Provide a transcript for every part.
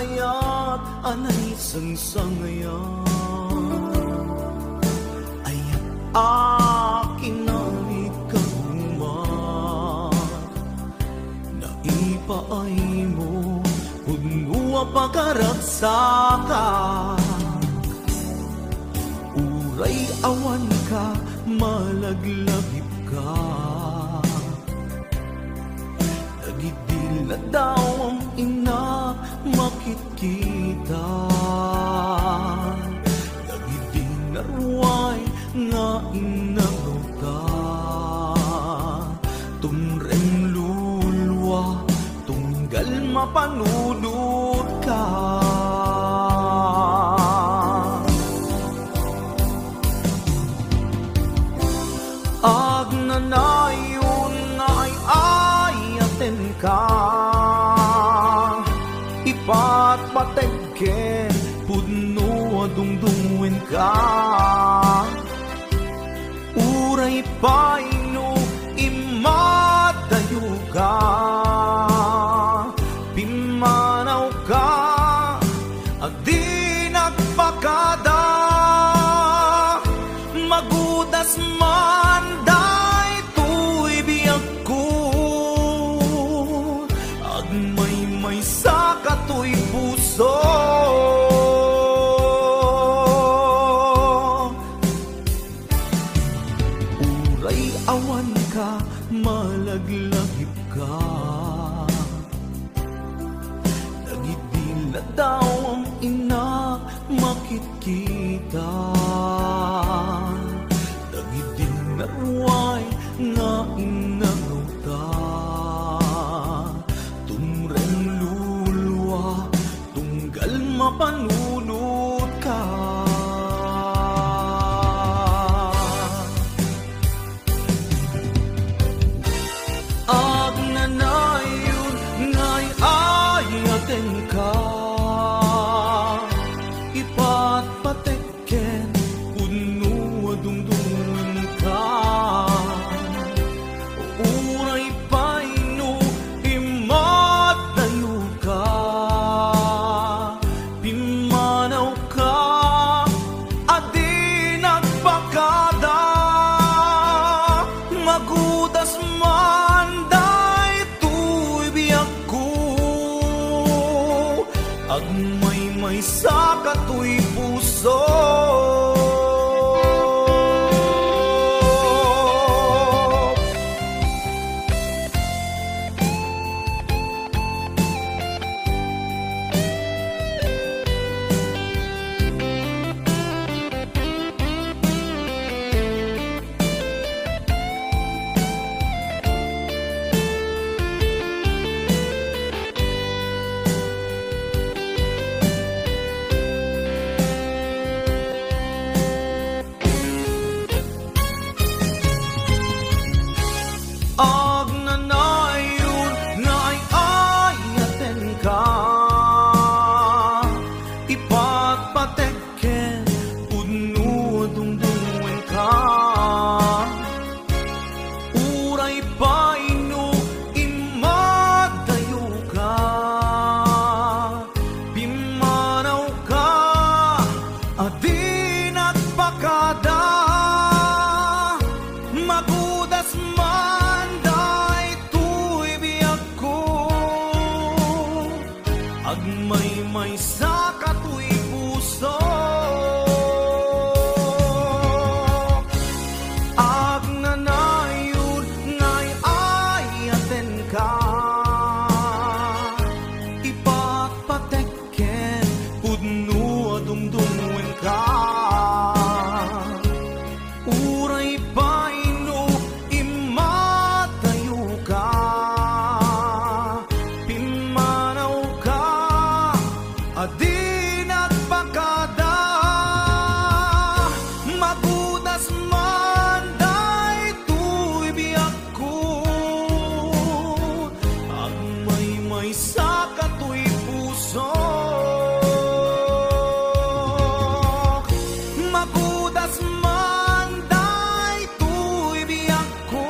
ayat anay sangsangayan ayat akin na ikaguman na ipaay mo punua pagkaragsakan uray awan ka malaglagip ka nagidil na daw ang ina makikita nagidil na ruway nga inagaw ka tumreng lulwa tunggal mapanudot ka agnanayon ay ayaten ka ipatpategken pudno adungdungwen ka uray paino imadayo ka pimanaw ka adi nagpakada magudas man day tuy biyag ko agmay sa katoy puso uray awan ka malaglagip ka nagidil na daw ang ina makikita nagidil na ruway nga inagaw ka tumreng lulwa tunggal mapanunod ka agnanayon nga'y ayaten ka ipatpatekken puno adungdungan ka uray paino imatayo ka pimanaw ka adi nagpakada magudas man day tuy biyag ko agmay sa katoy puso agnanayon nga'y ayaten ka ipatpatekken puno dungdungwen ka uray paino imadayo ka pimanaw ka adi nagpakada magudas man day tuy biyag ko agmay sa katoy puso agnanayon nga'y ayaten ka ipatpatekken pudno adungdungwen ka uray paino imatayo ka pimanaw ka adi nagpakada magudas man day tuy biyag ko agmay sa katoy puso magudas man day tuy biyag ko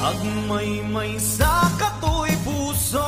agmay sa katoy puso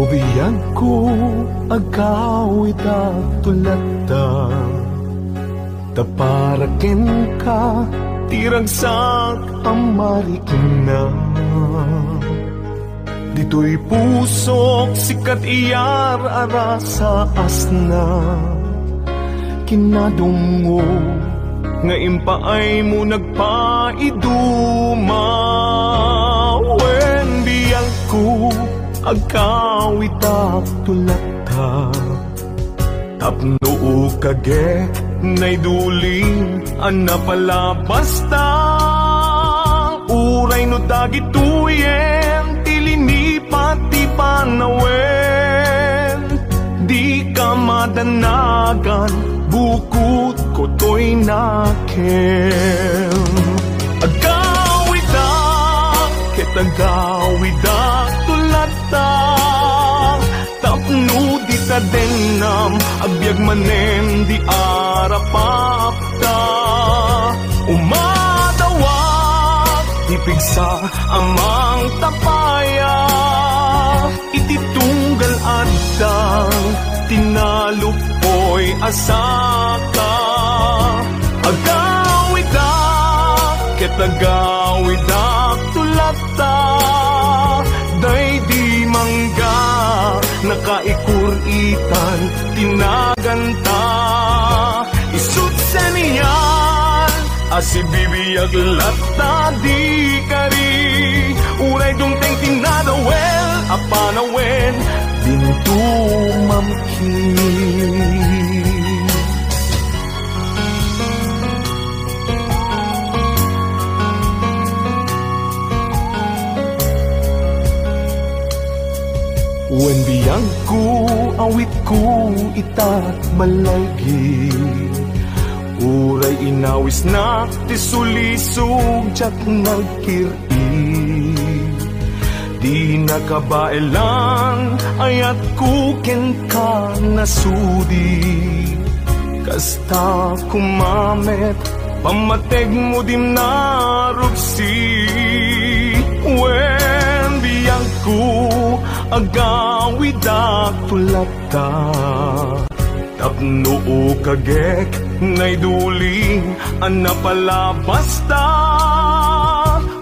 Bianco agawit at tulata taparaken ka tiragsak amarikin na dito'y pusok sikat iyar ara sa asna kinadungo nga impaay mo nagpaiduma wen Bianco agkawit at tulata tapno kage nay duling anapalabasta uray no dagituyen tilini pati panawen di ka madanagan bukod ko to'y naken agawit at kitagawit at tulata tapno di ta denam agbyag manen di arapapta umadawak ipigsa amang tapaya ititunggal adang tinalupoy asaka agawida ketagawida tulata day di mangga nakaikuritan tinaganta isut sa niyan asibibiyag lata di kari uray dungteng tinadawel apanawen dintu mamkin wen biyang ko awit ko itat malagi uray inawis na tisulisog jak nagkiri di nakabailan ayat ko ken ka nasudi kasta kumamet pamateg mo dim narupsi wen biyang ko agawida tulata tapno kagek naiduling anapalabasta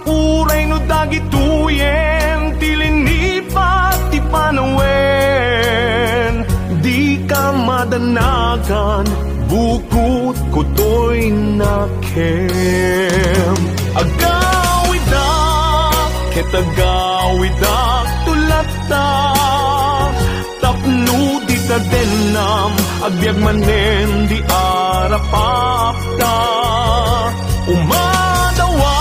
uray no dagituyen tilinipat ti panawen di ka madanagan bukod ko'y nakem agawida ketagawida tulata tapno di ta denam agbyag manen di arapapta umadawa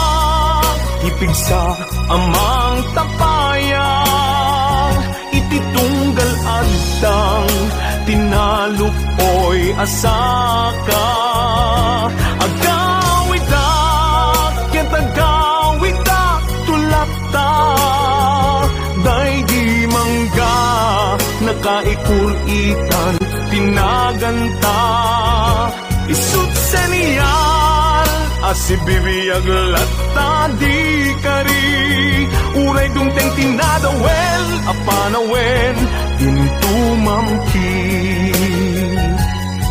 ipigsa amang tapaya ititunggal adang tinalupoy asaka agawida ketagawida tulata day di mangga nakaikuritan tinaganta isut sa niyan asibibiyag lata di kari uray dungteng tinadawel apanawen dintu mamkin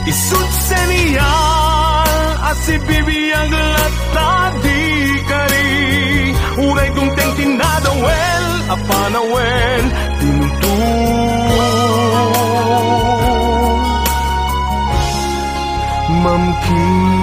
isut sa niyan asibibiyag lata di kari uray dungteng tinadawel apanawen dintu mamkin